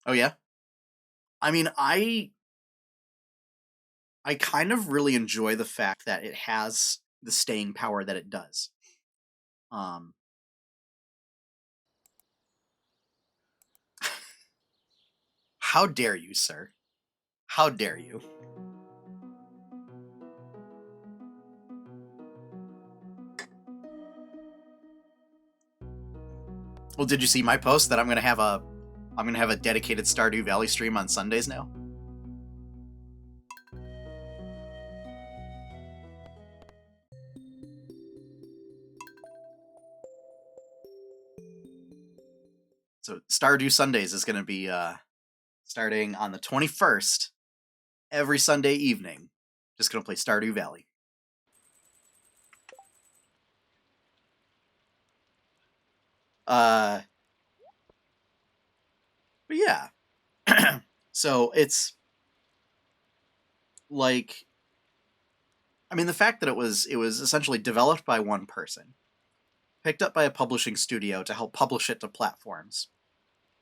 Oh yeah. I mean, I kind of really enjoy the fact that it has the staying power that it does. Um, how dare you, sir? How dare you? Well, did you see my post that I'm gonna have a dedicated Stardew Valley stream on Sundays now? So Stardew Sundays is gonna be starting on the 21st every Sunday evening. Just gonna play Stardew Valley. Uh, but yeah. So it's like, I mean, the fact that it was essentially developed by one person, picked up by a publishing studio to help publish it to platforms.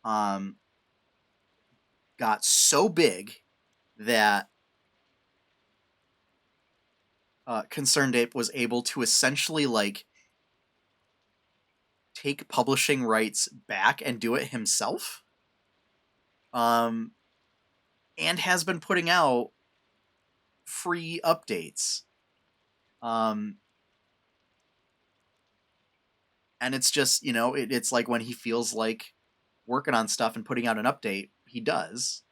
Um, got so big that Concerned Ape was able to essentially like take publishing rights back and do it himself. Um, and has been putting out free updates. Um, and it's just, it's like when he feels like working on stuff and putting out an update, he does.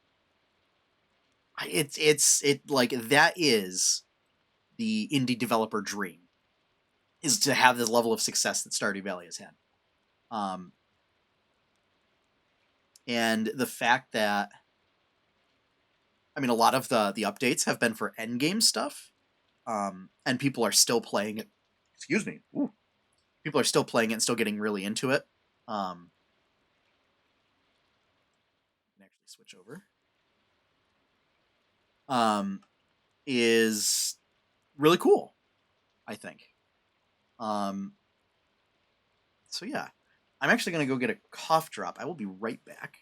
It like that is the indie developer dream, is to have this level of success that Stardew Valley has had. Um, and the fact that, I mean, a lot of the updates have been for end game stuff, and people are still playing it. Excuse me. Ooh. People are still playing it and still getting really into it. I can actually switch over. Um, is really cool, I think. Um, so yeah, I'm actually gonna go get a cough drop. I will be right back.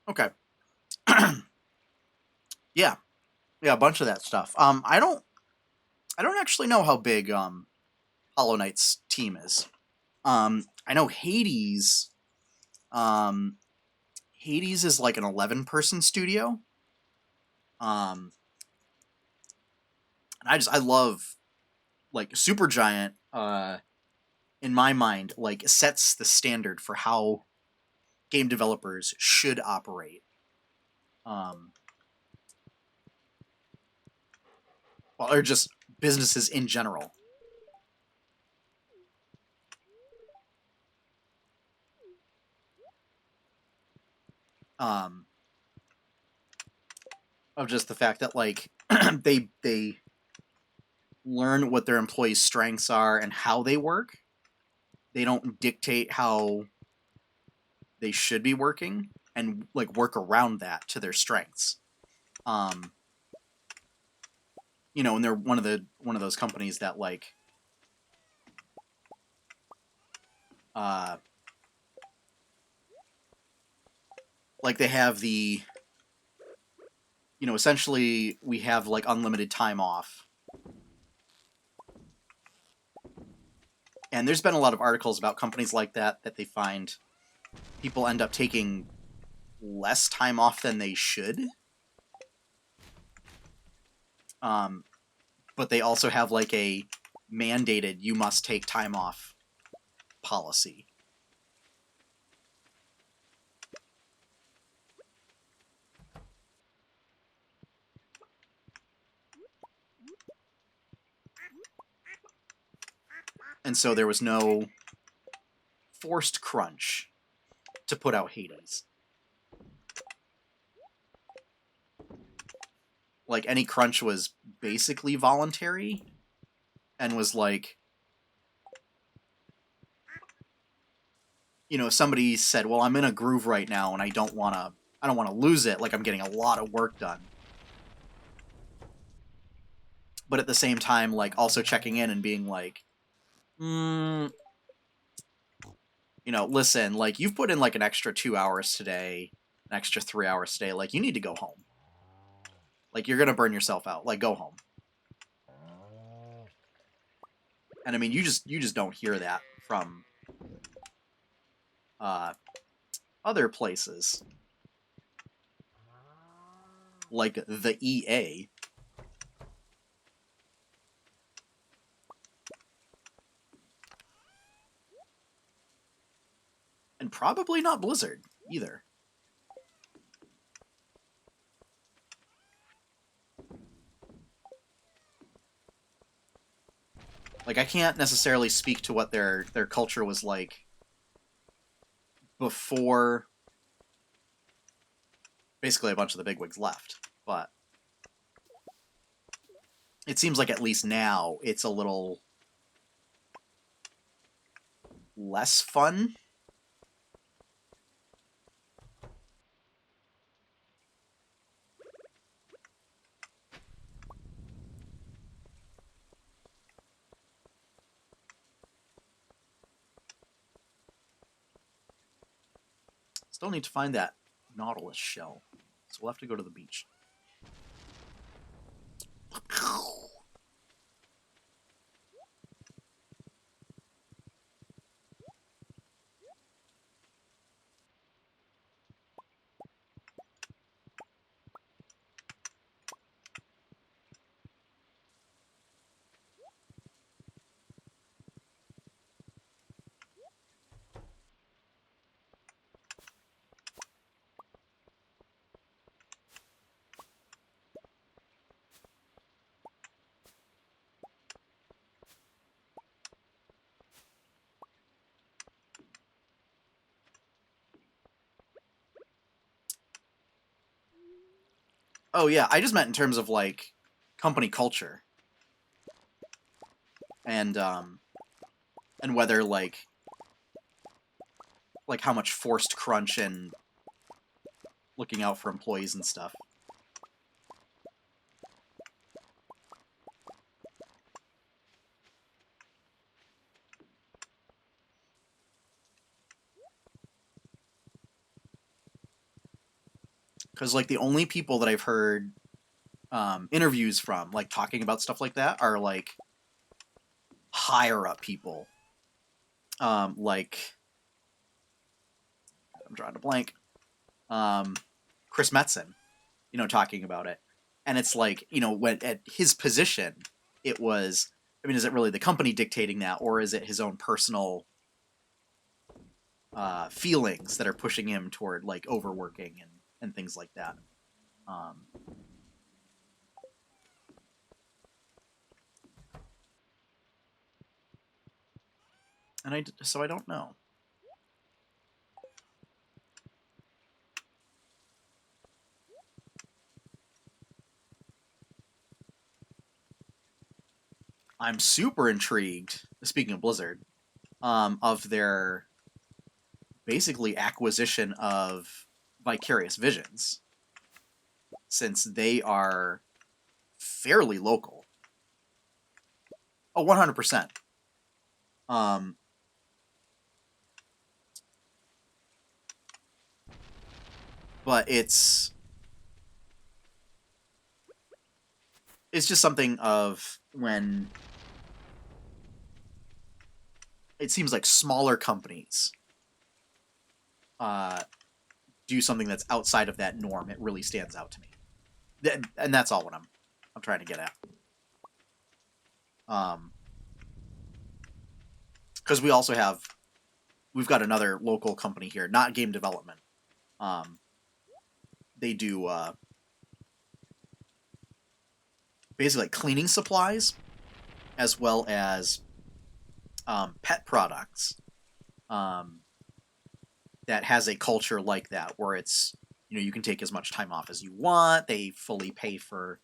Okay. Yeah, yeah, a bunch of that stuff. I don't actually know how big Hollow Knight's team is. I know Um, Hades is like an 11-person studio. Um, and I love like Supergiant. In my mind, like sets the standard for how game developers should operate. Um, well, or just businesses in general. Um, of just the fact that like they learn what their employees' strengths are and how they work. They don't dictate how they should be working and like work around that to their strengths. Um, and they're one of those companies that uh like they have essentially we have like unlimited time off. And there's been a lot of articles about companies like that they find people end up taking less time off than they should. Um, but they also have like a mandated you must take time off policy. And so there was no forced crunch to put out Hades. Like, any crunch was basically voluntary and was like, you know, somebody said, well, I'm in a groove right now and I don't want to lose it. Like, I'm getting a lot of work done. But at the same time, like, also checking in and being like, you know, listen, like, you've put in like an extra 2 hours today, an extra 3 hours today. Like, you need to go home. Like, you're going to burn yourself out. Like, go home. And I mean, you just don't hear that from other places like the EA. And probably not Blizzard either. Like, I can't necessarily speak to what their culture was like before basically a bunch of the bigwigs left, but it seems like at least now it's a little less fun. Still need to find that Nautilus shell, so we'll have to go to the beach. Oh yeah, I just meant in terms of like company culture and whether like how much forced crunch and looking out for employees and stuff. Because like the only people that I've heard interviews from, like talking about stuff like that, are like higher up people. Like I'm drawing a blank. Chris Metzen, you know, talking about it, and it's like, you know, when at his position, it was. I mean, is it really the company dictating that, or is it his own personal feelings that are pushing him toward like overworking and things like that? So I don't know. I'm super intrigued. Speaking of Blizzard, of their basically acquisition of Vicarious Visions, since they are fairly local. Oh, 100%. But it's just something of when it seems like smaller companies do something that's outside of that norm. It really stands out to me, and that's all what I'm trying to get at. Because we've got another local company here, not game development. They do basically like cleaning supplies, as well as pet products that has a culture like that, where it's, you can take as much time off as you want. They fully pay for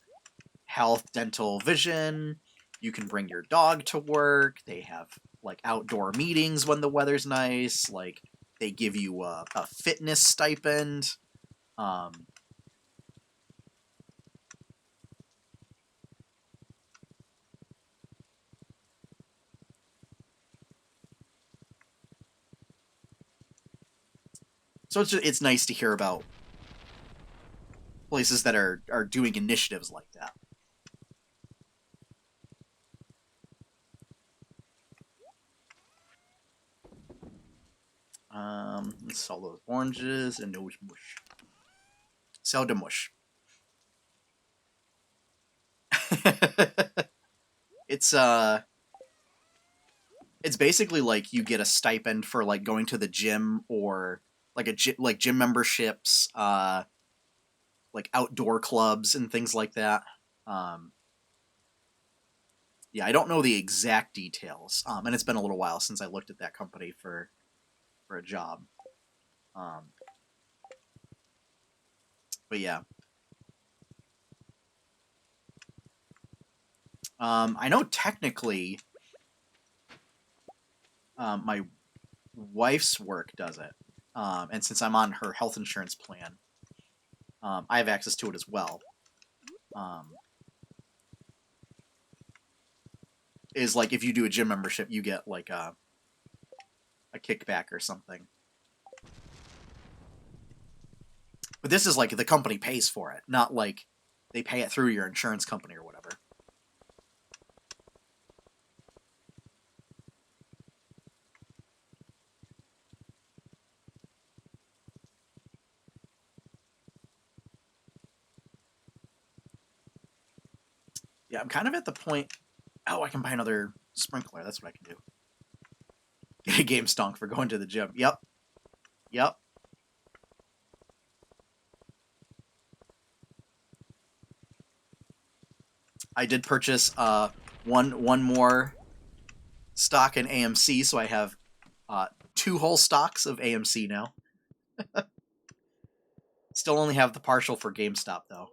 health, dental, vision. You can bring your dog to work. They have like outdoor meetings when the weather's nice. Like they give you a fitness stipend. Um, so it's nice to hear about places that are doing initiatives like that. Let's sell those oranges and those mush. Sell the mush. it's it's basically like you get a stipend for like going to the gym, or like like gym memberships, like outdoor clubs and things like that. Um, yeah, I don't know the exact details, and it's been a little while since I looked at that company for a job. Um, but yeah, I know technically, my wife's work does it, and since I'm on her health insurance plan, I have access to it as well. Um, is like if you do a gym membership, you get like a kickback or something. But this is like the company pays for it, not like they pay it through your insurance company or whatever. Yeah, I'm kind of at the point. Oh, I can buy another sprinkler. That's what I can do. Get a game stonk for going to the gym. Yep. Yep. I did purchase one more stock in AMC, so I have two whole stocks of AMC now. Still only have the partial for GameStop though.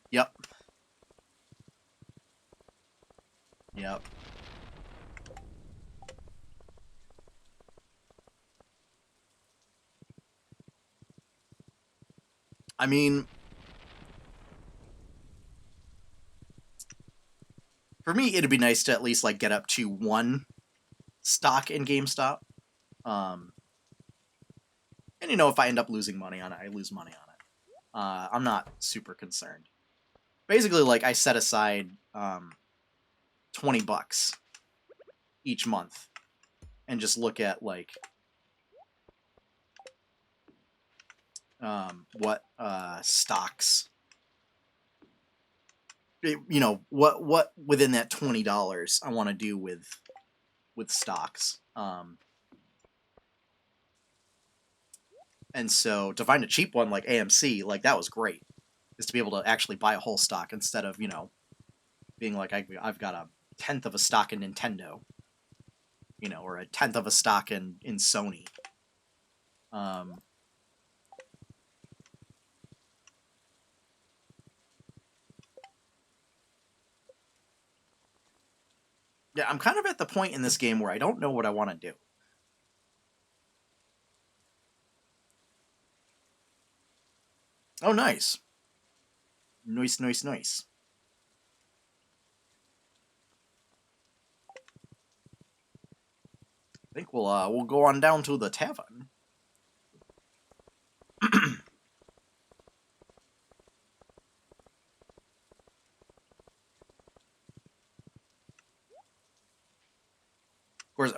Yep. Yep. I mean, for me, it'd be nice to at least like get up to one stock in GameStop. Um, and if I end up losing money on it, I lose money on it. I'm not super concerned. Basically, like I set aside $20 each month and just look at like what stocks, what within that $20 I want to do with stocks. And so to find a cheap one like AMC, like that was great, is to be able to actually buy a whole stock instead of being like I've got a tenth of a stock in Nintendo, or a tenth of a stock in Sony. Um, yeah, I'm kind of at the point in this game where I don't know what I want to do. Oh, nice, nice, nice, nice. I think we'll go on down to the tavern. Of course,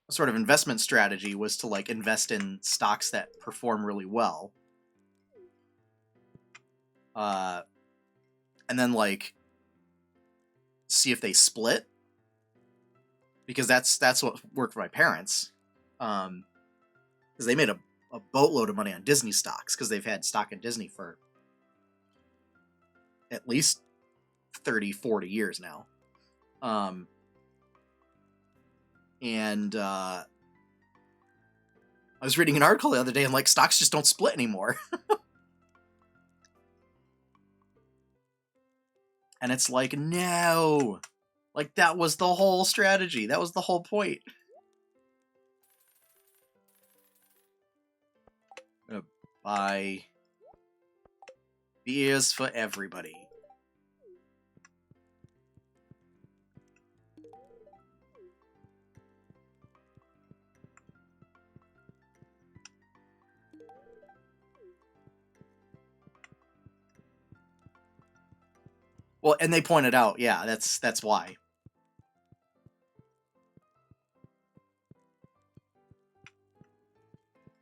sort of investment strategy was to like invest in stocks that perform really well. And then like see if they split, because that's what worked for my parents. Because they made a boatload of money on Disney stocks because they've had stock in Disney for at least 30, 40 years now. And I was reading an article the other day and like stocks just don't split anymore. And it's like, no, like that was the whole strategy. That was the whole point. I'm gonna buy beers for everybody. Well, and they pointed out, yeah, that's why.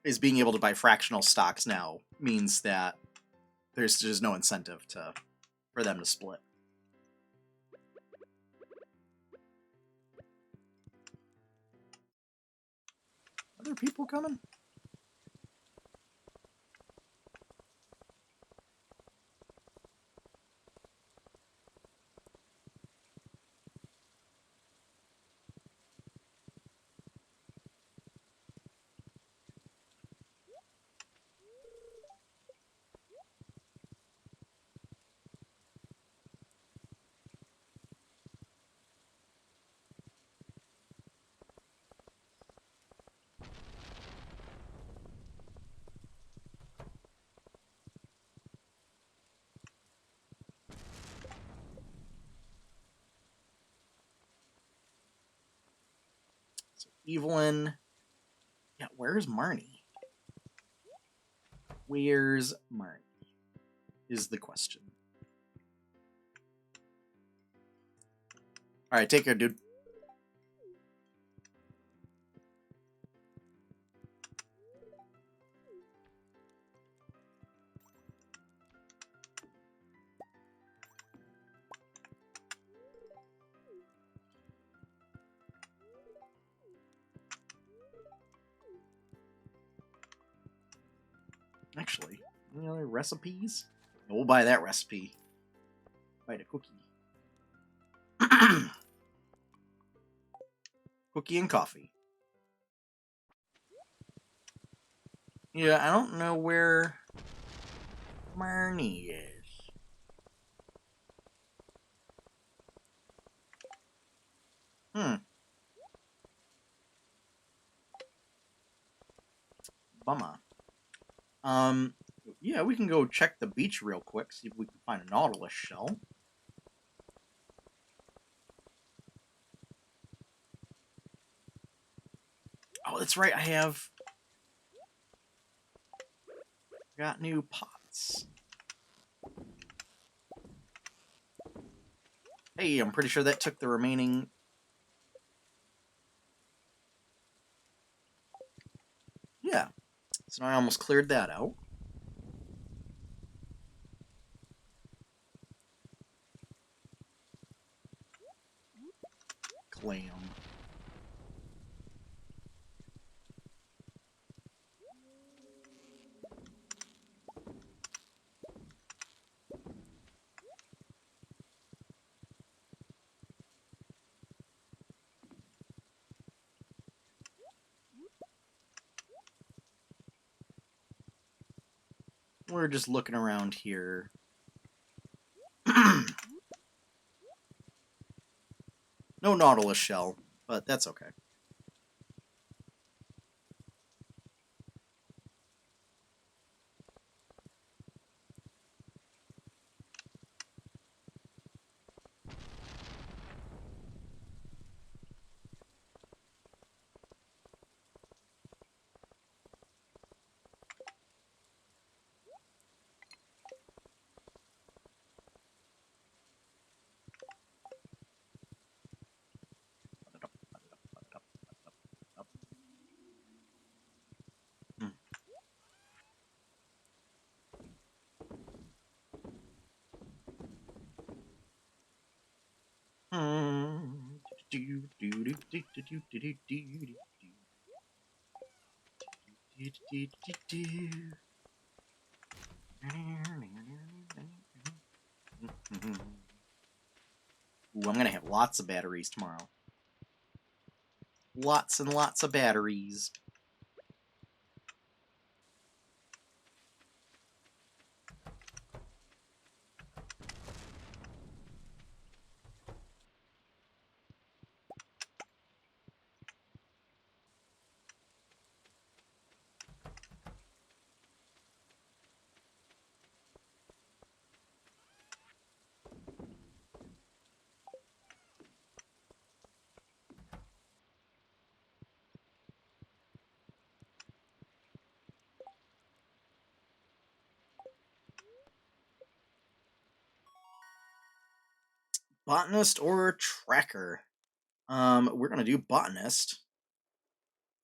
Is being able to buy fractional stocks now means that there's no incentive for them to split. Are there people coming? So Evelyn. Yeah, where's Marnie? Where's Marnie? Is the question. Alright, take care, dude. Actually, any other recipes? We'll buy that recipe. Buy a cookie. Cookie and coffee. Yeah, I don't know where Marnie is. Bummer. Yeah, we can go check the beach real quick, see if we can find a Nautilus shell. Oh, that's right, I got new pots. Hey, I'm pretty sure that took the remaining... Yeah. So now I almost cleared that out. Clam. We're just looking around here. No Nautilus shell, but that's okay. Ooh, I'm gonna have lots of batteries tomorrow. Lots and lots of batteries. Botanist or tracker? We're gonna do botanist.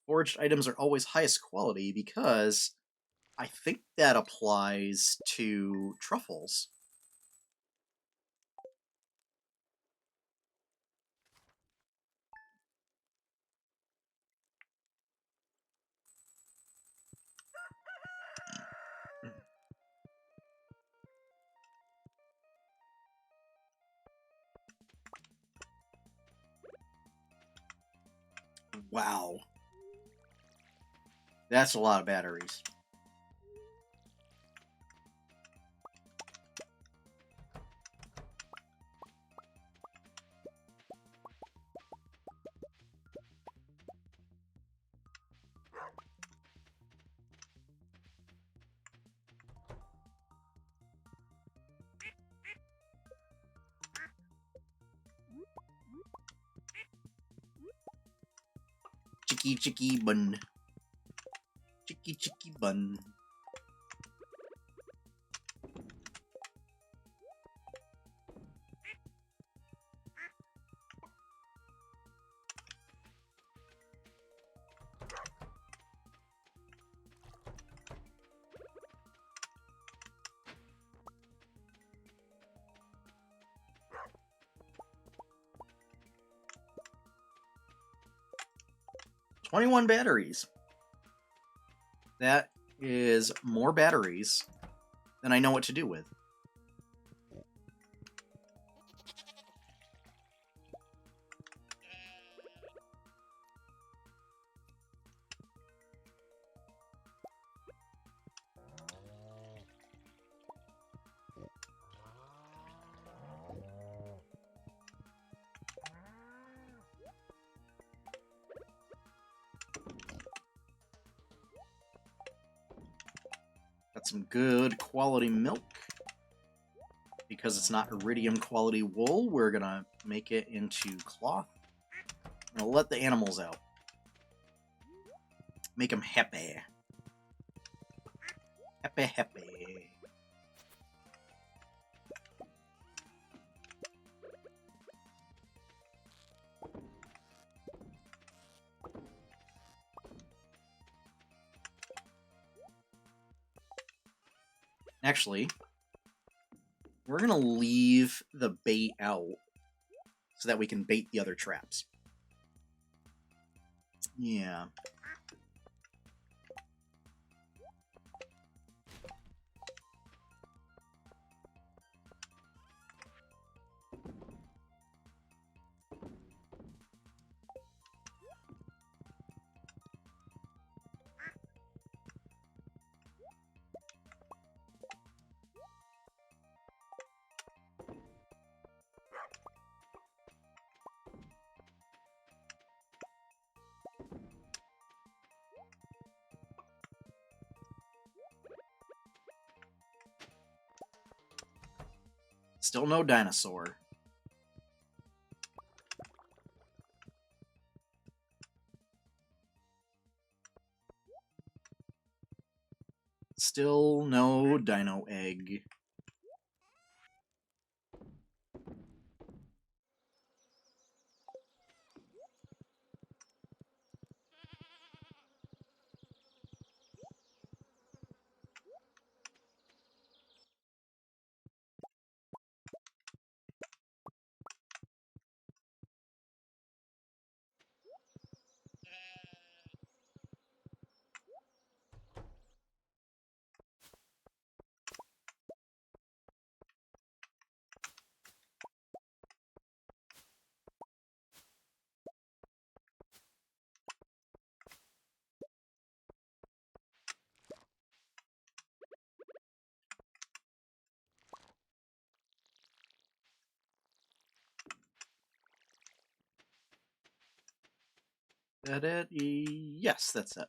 Foraged items are always highest quality because I think that applies to truffles. Wow. That's a lot of batteries. Chicky chicky bun. Chicky chicky bun. $21 batteries. That is more batteries than I know what to do with. Got some good quality milk. Because it's not iridium quality wool, we're gonna make it into cloth. I'm gonna let the animals out. Make them happy. Happy, happy. Actually, we're gonna leave the bait out so that we can bait the other traps. Yeah. Still no dinosaur. Still no dino egg. that it? Yes, that's it.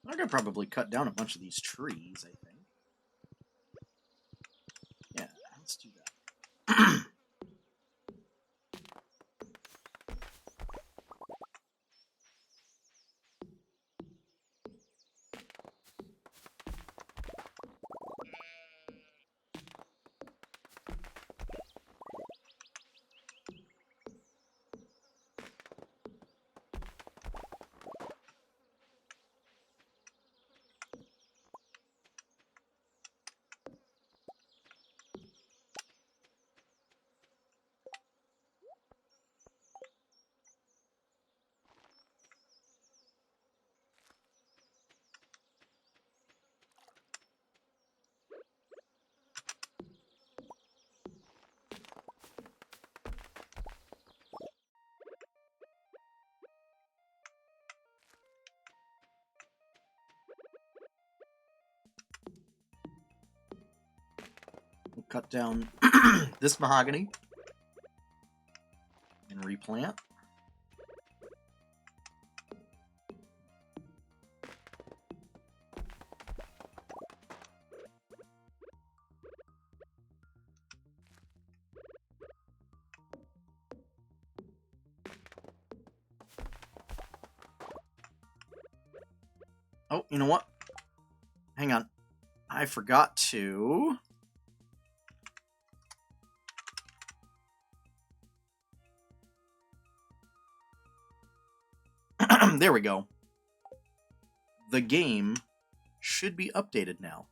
I could probably cut down a bunch of these trees, I think. Yeah, let's do that. We'll cut down this mahogany and replant. Oh, you know what? Hang on. I forgot to... There we go. The game should be updated now.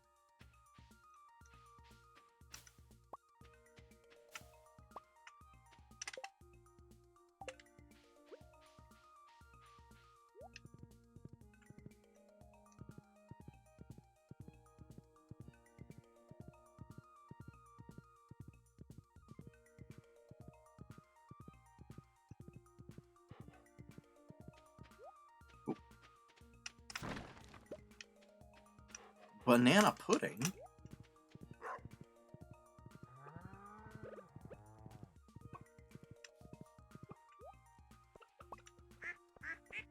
Banana pudding?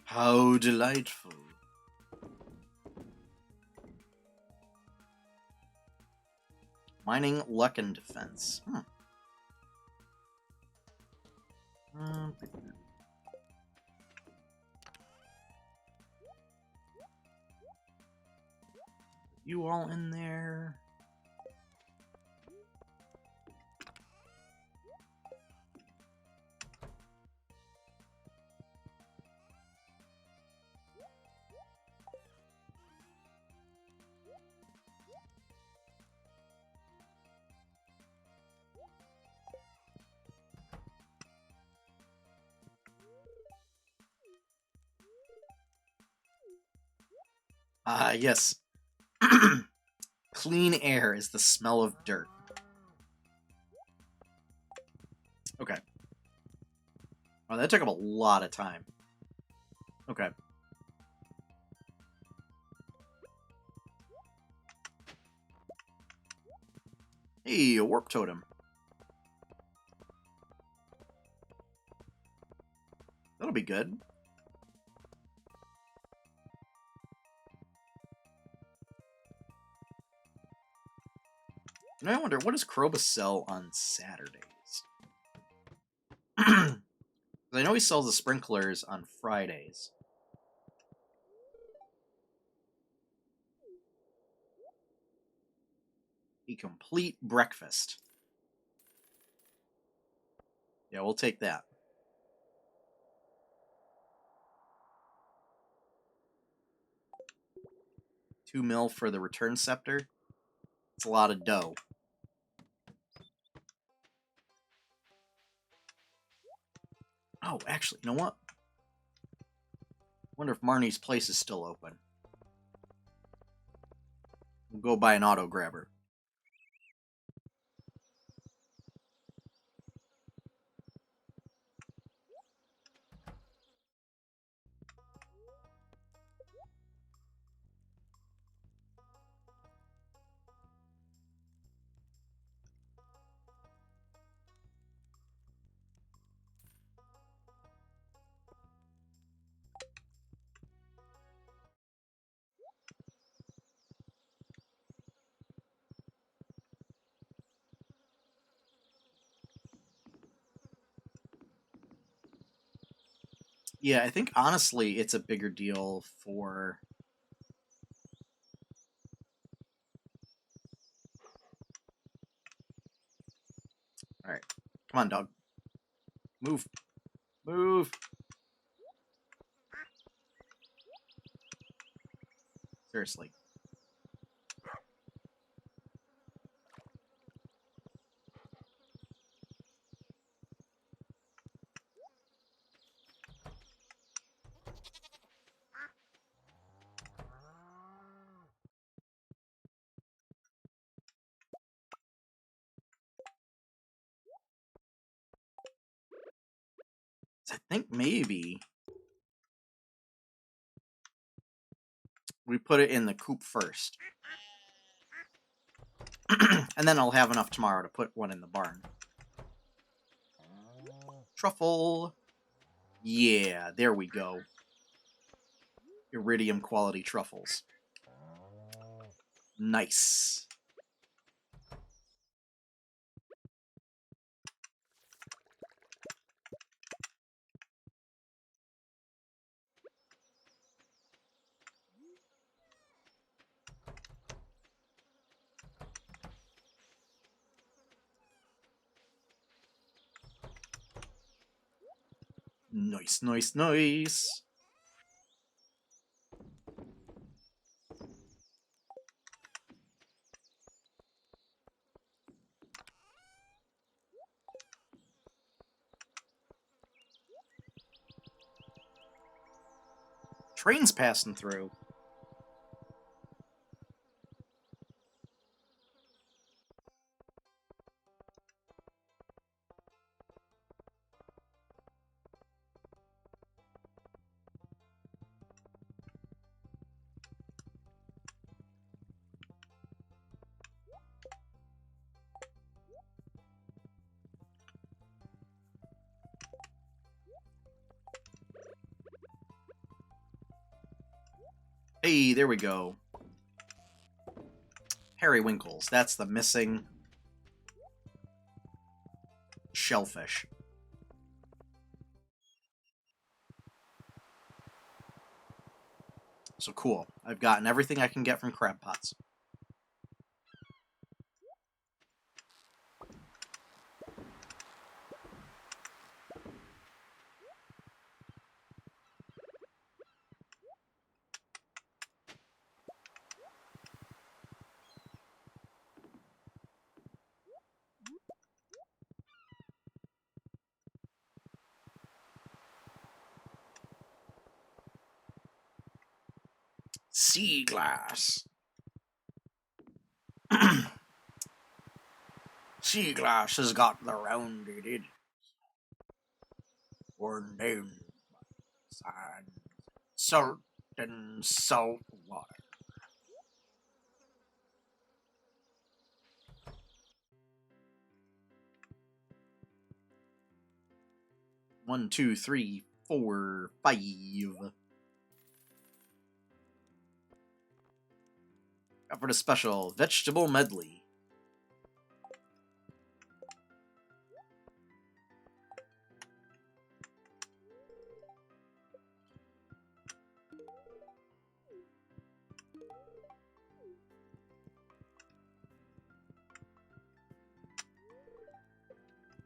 How delightful. Mining, luck, and defense. You all in there? Ah, yes. Clean air is the smell of dirt. Okay. Oh, that took up a lot of time. Okay. Hey, a warp totem. That'll be good. And I wonder, what does Krobus sell on Saturdays? I know he sells the sprinklers on Fridays. A complete breakfast. Yeah, we'll take that. 2 mil for the return scepter. It's a lot of dough. Oh, actually, you know what? Wonder if Marnie's place is still open. We'll go buy an auto grabber. Yeah, I think honestly it's a bigger deal for. All right, come on, dog. Move, move. Seriously. I think maybe we put it in the coop first. And then I'll have enough tomorrow to put one in the barn. Truffle. Yeah, there we go. Iridium quality truffles. Nice. Nice, nice, nice. Train's passing through. Hey, there we go. Periwinkles. That's the missing shellfish. So cool. I've gotten everything I can get from crab pots. Sea glass. Sea glass has got the rounded edges worn down by sand, salt and salt water. 1, 2, 3, 4, 5. Got for the special vegetable medley.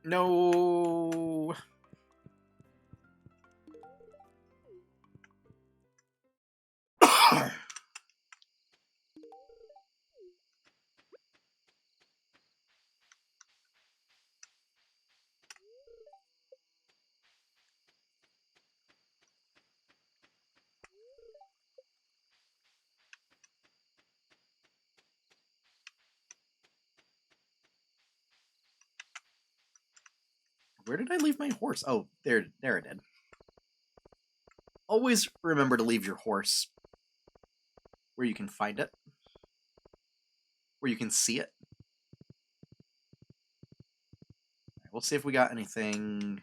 No. Where did I leave my horse? Oh, there it did. Always remember to leave your horse where you can find it, where you can see it. Right, we'll see if we got anything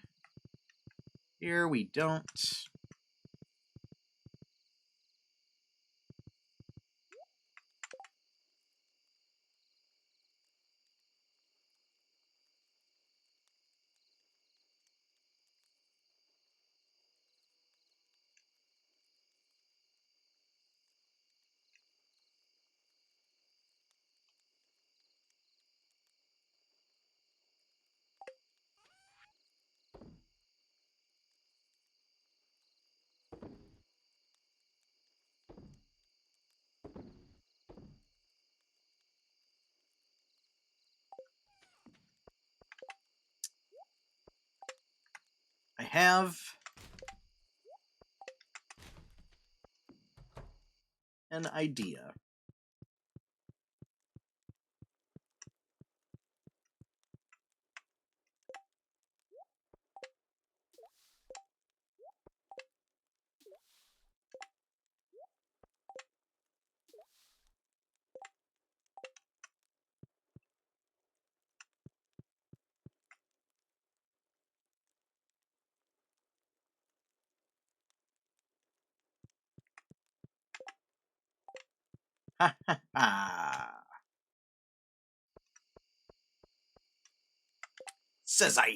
here. We don't. have an idea. Ha ha ha. Says I.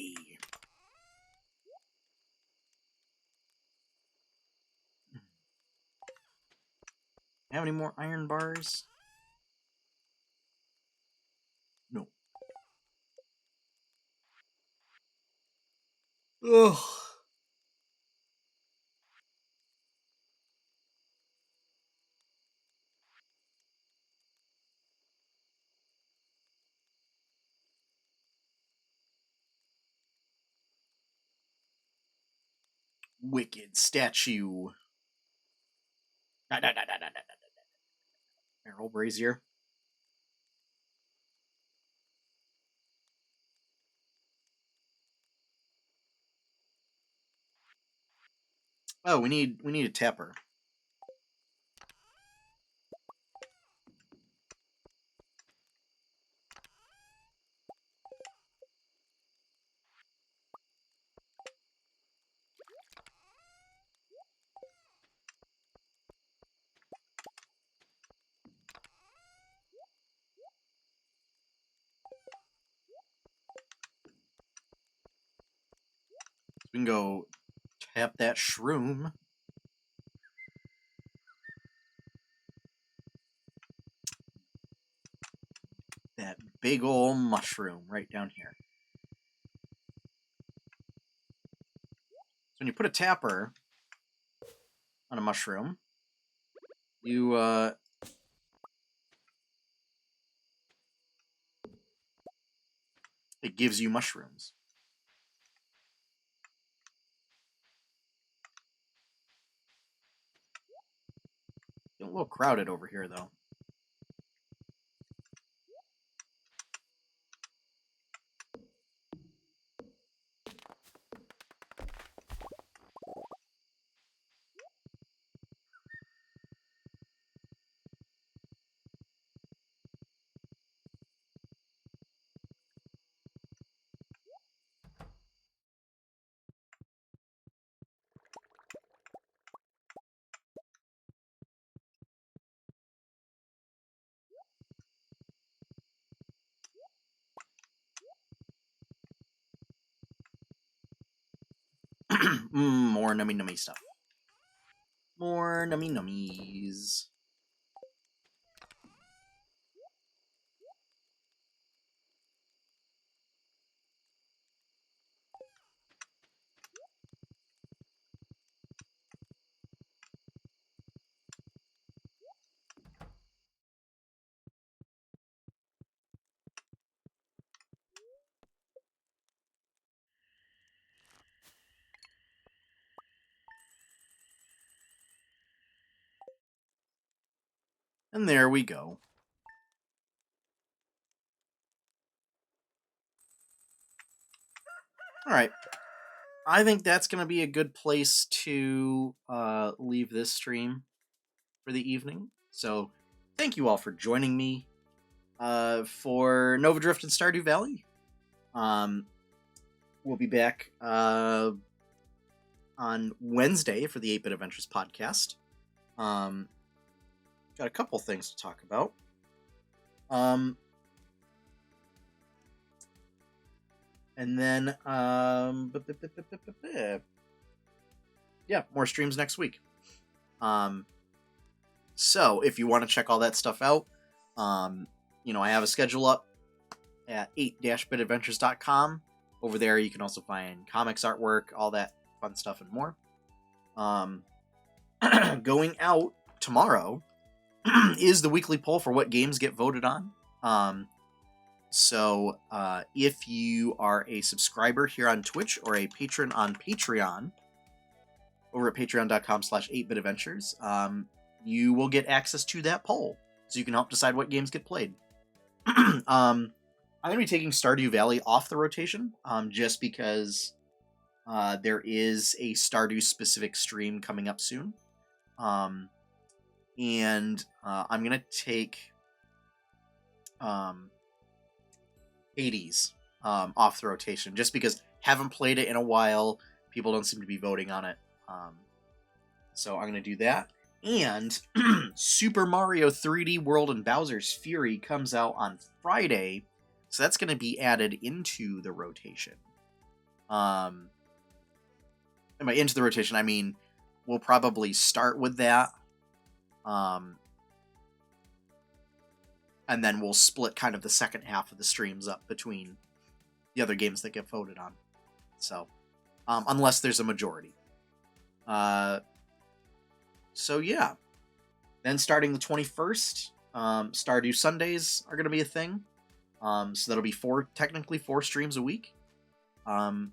Have any more iron bars? No. Ugh. Wicked statue. Arrow brazier. Oh, we need a tapper. We can go tap that shroom. That big ol' mushroom right down here. So when you put a tapper on a mushroom, you it gives you mushrooms. Getting a little crowded over here though. More nummy stuff. More nummies. And there we go. All right. I think that's going to be a good place to leave this stream for the evening. So, thank you all for joining me for Nova Drift and Stardew Valley. We'll be back on Wednesday for the 8-Bit Adventures podcast. Got a couple things to talk about. And then, yeah, more streams next week. So if you want to check all that stuff out, I have a schedule up at 8-bitadventures.com. Over there, you can also find comics, artwork, all that fun stuff and more. Going out tomorrow is the weekly poll for what games get voted on. So if you are a subscriber here on Twitch or a patron on Patreon, over at patreon.com/8bitadventures, you will get access to that poll. So you can help decide what games get played. I'm going to be taking Stardew Valley off the rotation, just because there is a Stardew specific stream coming up soon. And I'm going to take Hades off the rotation, just because haven't played it in a while. People don't seem to be voting on it. So I'm going to do that. And Super Mario 3D World and Bowser's Fury comes out on Friday, so that's going to be added into the rotation. And by into the rotation, I mean we'll probably start with that, and then we'll split kind of the second half of the streams up between the other games that get voted on. So, unless there's a majority. So yeah. Then starting the 21st, Stardew Sundays are going to be a thing. So that'll be technically four streams a week. Yeah,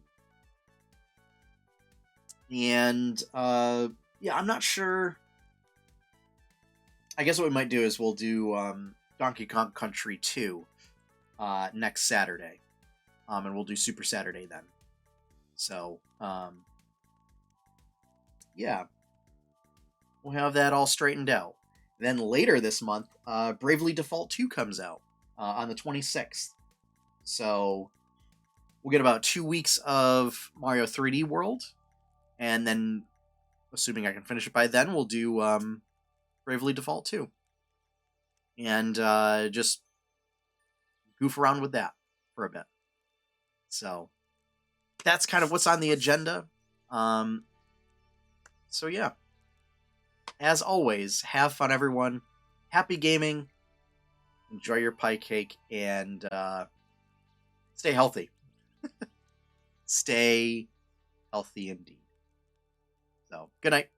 I'm not sure. I guess what we might do is we'll do Donkey Kong Country 2 next Saturday. And we'll do Super Saturday then. So, yeah. We'll have that all straightened out. Then later this month, Bravely Default 2 comes out on the 26th. So we'll get about 2 weeks of Mario 3D World. And then, assuming I can finish it by then, we'll do Bravely Default 2. And just goof around with that for a bit. So that's kind of what's on the agenda. So yeah. As always, have fun, everyone. Happy gaming. Enjoy your pie cake, and stay healthy. Stay healthy indeed. So, good night.